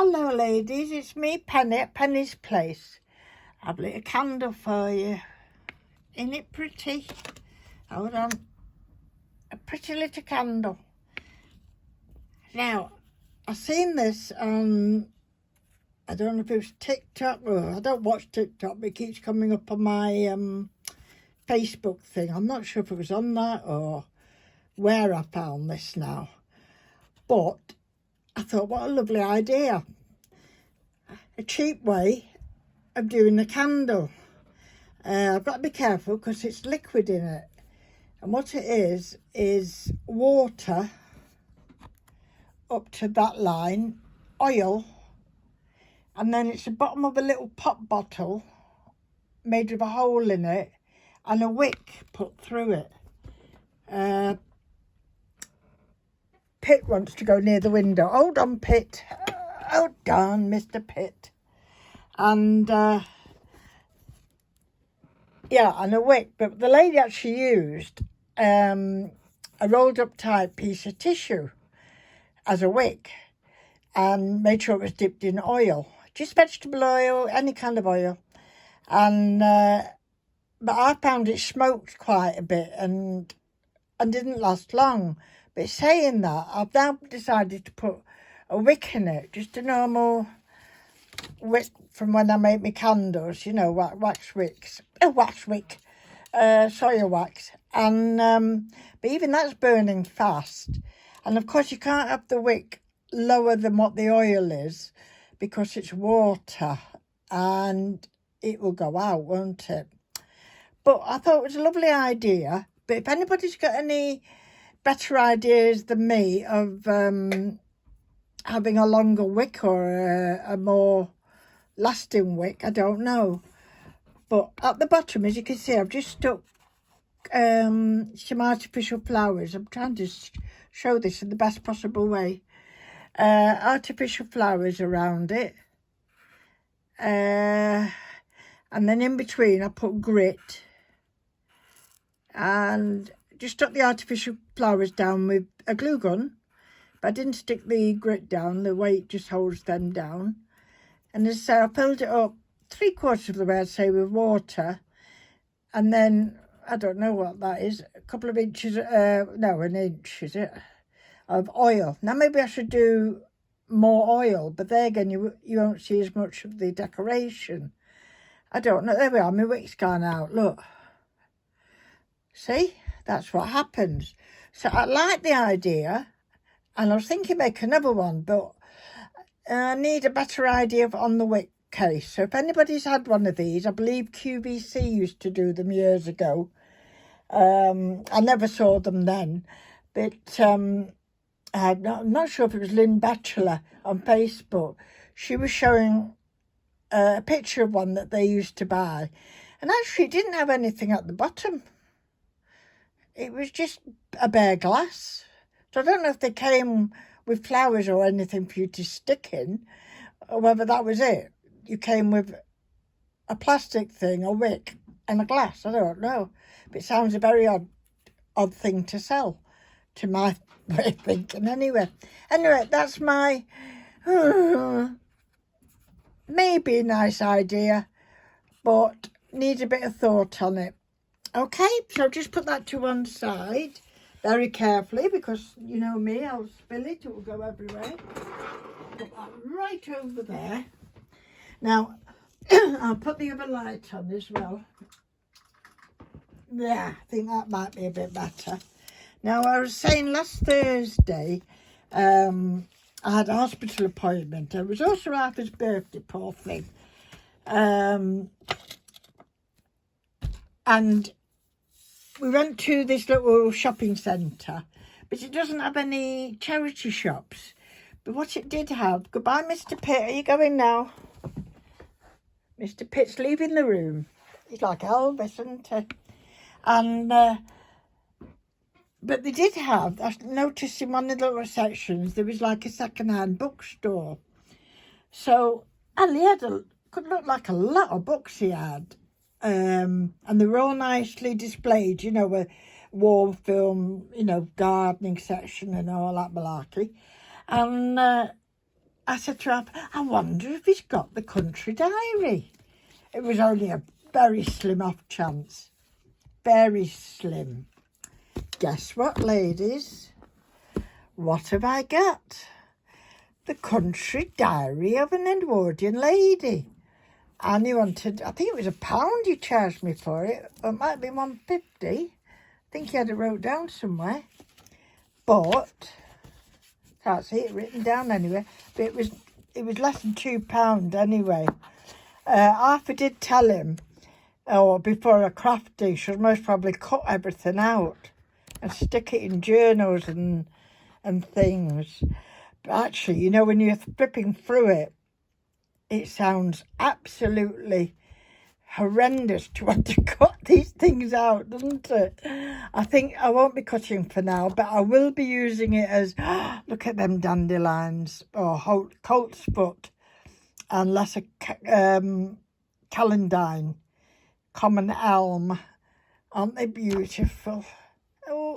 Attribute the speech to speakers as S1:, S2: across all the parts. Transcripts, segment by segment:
S1: Hello ladies, it's me Penny at Penny's Place. I've lit a candle for you. Isn't it pretty? Hold on. A pretty little candle. Now, I've seen this on, I don't know if it was TikTok, or I don't watch TikTok, but it keeps coming up on my Facebook thing. I'm not sure if it was on that or where I found this now. But I thought, what a lovely idea. A cheap way of doing a candle. I've got to be careful because it's liquid in it. And what it is water up to that line, oil, and then it's the bottom of a little pop bottle made with a hole in it and a wick put through it. Pitt wants to go near the window. Hold on, Pitt. Hold on, Mr. Pitt. And yeah, and a wick. But the lady actually used a rolled up tight piece of tissue as a wick and made sure it was dipped in oil, just vegetable oil, any kind of oil. And but I found it smoked quite a bit and didn't last long. But saying that, I've now decided to put a wick in it, just a normal wick from when I make my candles, you know, wax wicks, wax wick, soya wax. And but even that's burning fast. And of course you can't have the wick lower than what the oil is because it's water and it will go out, won't it? But I thought it was a lovely idea. But if anybody's got any better ideas than me of having a longer wick or a more lasting wick, I don't know. But at the bottom, as you can see, I've just stuck some artificial flowers. I'm trying to show this in the best possible way. Artificial flowers around it. And then in between I put grit. And just stuck the artificial flowers down with a glue gun. But I didn't stick the grit down. The weight just holds them down. And as I say, I filled it up 3/4 of the way, I'd say, with water. And then, I don't know what that is, a couple of inches, no, an inch, is it, of oil. Now, maybe I should do more oil, but there again, you won't see as much of the decoration. I don't know. There we are, my wick's gone out, look. See? That's what happens. So I like the idea, and I was thinking make another one, but I need a better idea on the wick case. So if anybody's had one of these, I believe QVC used to do them years ago. I never saw them then, but I'm not sure if it was Lynn Batchelor on Facebook. She was showing a picture of one that they used to buy, and actually it didn't have anything at the bottom. It was just a bare glass. So I don't know if they came with flowers or anything for you to stick in, or whether that was it. You came with a plastic thing, a wick, and a glass. I don't know. But it sounds a very odd thing to sell, to my way of thinking anyway. Anyway, that's my maybe a nice idea, but needs a bit of thought on it. Okay, so just put that to one side very carefully because you know me, I'll spill it, it will go everywhere. Put that right over there. Now, I'll put the other light on as well. Yeah, I think that might be a bit better. Now, I was saying last Thursday, I had a hospital appointment. It was also Arthur's birthday, poor thing. And we went to this little shopping centre, but it doesn't have any charity shops. But what it did have, goodbye Mr. Pitt, are you going now? Mr. Pitt's leaving the room. He's like Elvis, isn't he? And, but they did have, I noticed in one of the little sections, there was like a second-hand bookstore. So, and he had could look like a lot of books he had. And they were all nicely displayed, you know, with war film, you know, gardening section and all that malarkey. And I said to her, I wonder if he's got the country diary. It was only a very slim off chance. Very slim. Guess what, ladies? What have I got? The country diary of an Edwardian lady. And he wanted, I think it was £1 he charged me for it. Or it might be £1.50. I think he had it wrote down somewhere. But, can't see it written down anywhere. But it was less than £2 anyway. Arthur did tell him, before a craft day, should most probably cut everything out and stick it in journals and things. But actually, you know, when you're flipping through it, it sounds absolutely horrendous to want to cut these things out, doesn't it? I think I won't be cutting for now, but I will be using it as, look at them dandelions, or colt's foot, and lesser calendine, common elm. Aren't they beautiful? Oh,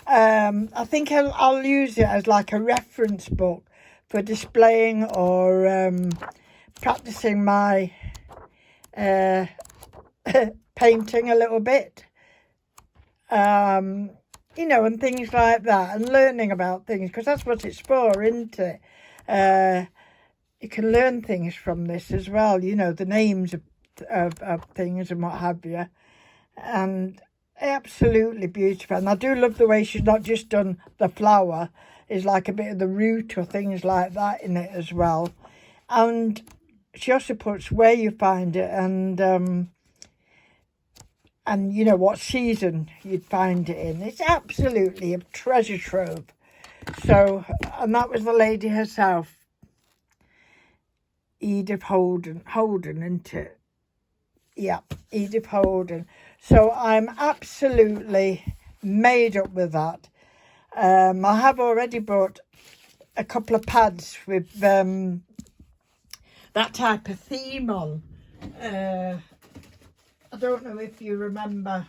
S1: I think I'll use it as like a reference book for displaying or practicing my painting a little bit, you know, and things like that, and learning about things, because that's what it's for, isn't it? You can learn things from this as well, you know, the names of things and what have you, and absolutely beautiful. And I do love the way she's not just done the flower, is like a bit of the root or things like that in it as well. And she also puts where you find it and you know what season you'd find it in. It's absolutely a treasure trove. So, and that was the lady herself, Edith Holden, isn't it? Yep, Edith Holden. So I'm absolutely made up with that. I have already bought a couple of pads with that type of theme on. I don't know if you remember.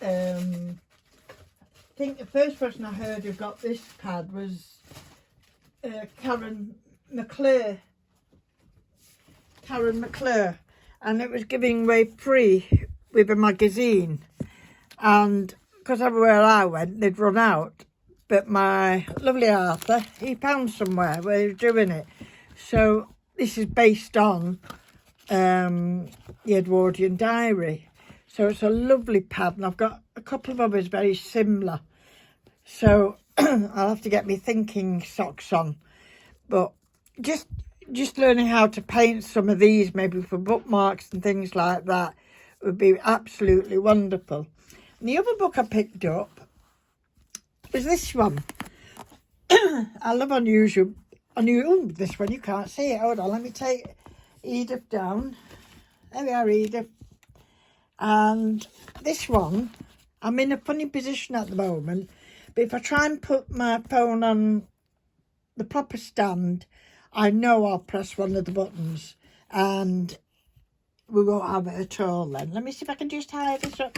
S1: I think the first person I heard who got this pad was Karen McClure, and it was giving away free with a magazine, and because everywhere I went they'd run out, but my lovely Arthur, he found somewhere where he was doing it. So this is based on the Edwardian diary, so it's a lovely pad, and I've got a couple of others very similar, so I'll have to get me thinking socks on. But just learning how to paint some of these, maybe for bookmarks and things like that, would be absolutely wonderful. And the other book I picked up was this one. I love unusual. This one, you can't see it. Hold on, let me take Edith down. There we are, Edith. And this one, I'm in a funny position at the moment, but if I try and put my phone on the proper stand, I know I'll press one of the buttons and we won't have it at all then. Let me see if I can just tie this up.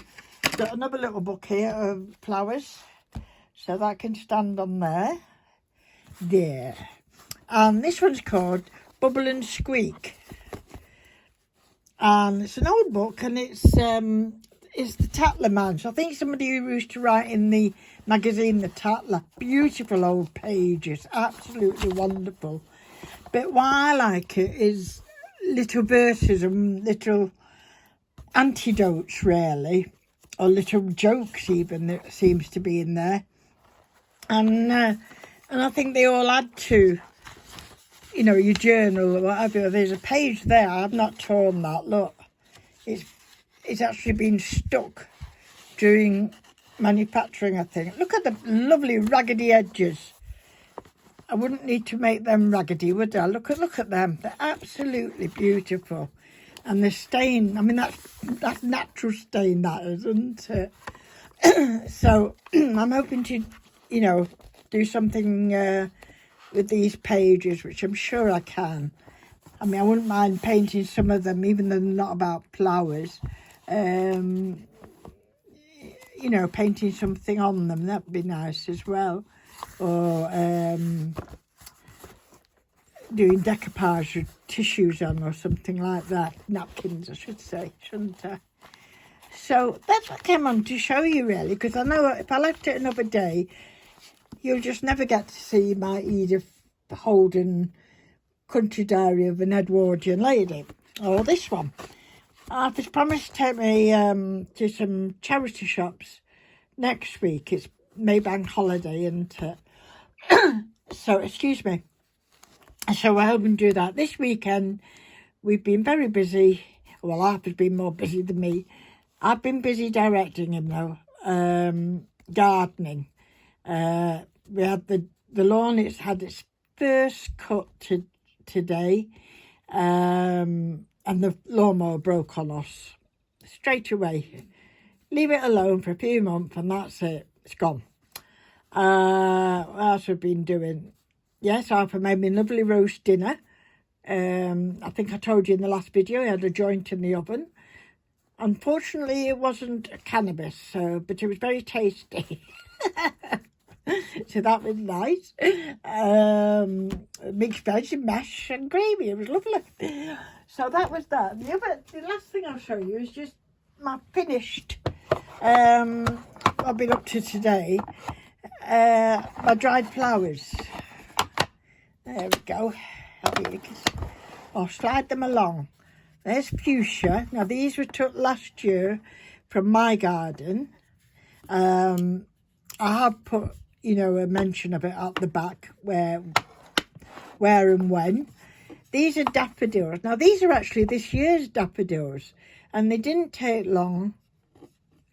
S1: Got another little book here of flowers, so that can stand on there. There. And this one's called Bubble and Squeak. And it's an old book, and it's the Tatler Man. So I think somebody who used to write in the magazine, The Tatler. Beautiful old pages, absolutely wonderful. But what I like it is little verses and little antidotes, really, or little jokes even, that seems to be in there. And I think they all add to, you know, your journal or whatever. There's a page there, I've not torn that, look. It's actually been stuck during manufacturing, I think. Look at the lovely raggedy edges. I wouldn't need to make them raggedy, would I? Look at them. They're absolutely beautiful. And the stain, I mean, that's natural stain, that is, isn't it? So I'm hoping to, you know, do something with these pages, which I'm sure I can. I mean, I wouldn't mind painting some of them, even though they're not about flowers. You know, painting something on them, that'd be nice as well. Or doing decoupage with tissues on or something like that. Napkins, I should say, shouldn't I? So that's what I came on to show you, really, because I know if I left it another day, you'll just never get to see my Edith Holden Country Diary of an Edwardian Lady, or this one. Arthur's promised to take me to some charity shops next week. It's Maybank holiday, and so, excuse me. So we're hoping to do that. This weekend, we've been very busy. Well, Arthur's been more busy than me. I've been busy directing him, though. Gardening. We had the lawn, it's had its first cut today. And the lawnmower broke on us straight away. Leave it alone for a few months and that's it. It's gone. What else have we been doing? Yes, Arthur made me a lovely roast dinner. I think I told you in the last video I had a joint in the oven. Unfortunately, it wasn't cannabis, but it was very tasty. So that was nice. Mixed veg and mash and gravy. It was lovely. So that was that. The last thing I'll show you is just my finished. I've been up to today. My dried flowers. There we go. I'll slide them along. There's fuchsia. Now these were took last year from my garden. I have put, a mention of it at the back where and when. These are daffodils. Now these are actually this year's daffodils, and they didn't take long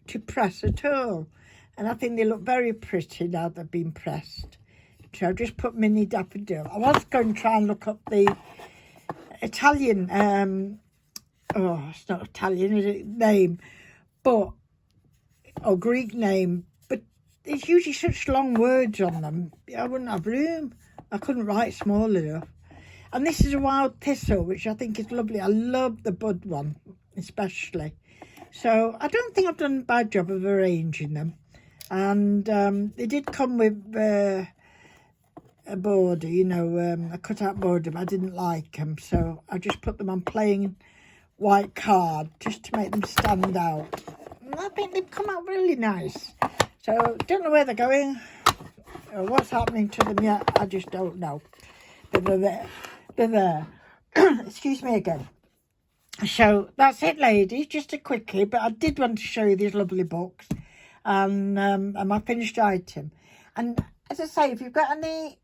S1: to press at all. And I think they look very pretty now they've been pressed. So I've just put mini daffodil. I was going to try and look up the Italian, it's not Italian, is it, name, or Greek name, but there's usually such long words on them. I wouldn't have room. I couldn't write small enough. And this is a wild thistle, which I think is lovely. I love the bud one, especially. So I don't think I've done a bad job of arranging them. And they did come with a border, a cut-out border, but I didn't like them. So I just put them on plain white card just to make them stand out. And I think they've come out really nice. So don't know where they're going or what's happening to them yet. I just don't know. But they're there. They're there. Excuse me again. So that's it, ladies. Just a quickie, but I did want to show you these lovely books and my finished item. And as I say, if you've got any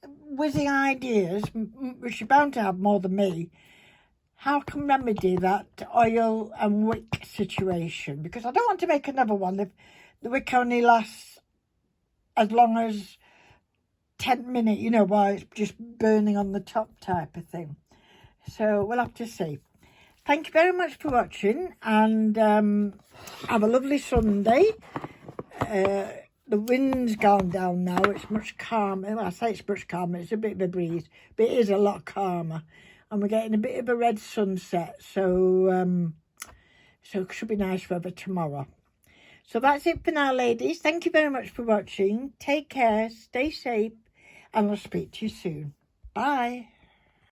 S1: whizzing ideas, which you're bound to have more than me, how I can remedy that oil and wick situation, because I don't want to make another one if the wick only lasts as long as 10 minutes, while it's just burning on the top type of thing. So we'll have to see. Thank you very much for watching, and have a lovely Sunday. The wind's gone down now. It's much calmer. Well, I say it's much calmer. It's a bit of a breeze, but it is a lot calmer. And we're getting a bit of a red sunset. So it should be nice weather tomorrow. So that's it for now, ladies. Thank you very much for watching. Take care. Stay safe. And I'll speak to you soon. Bye.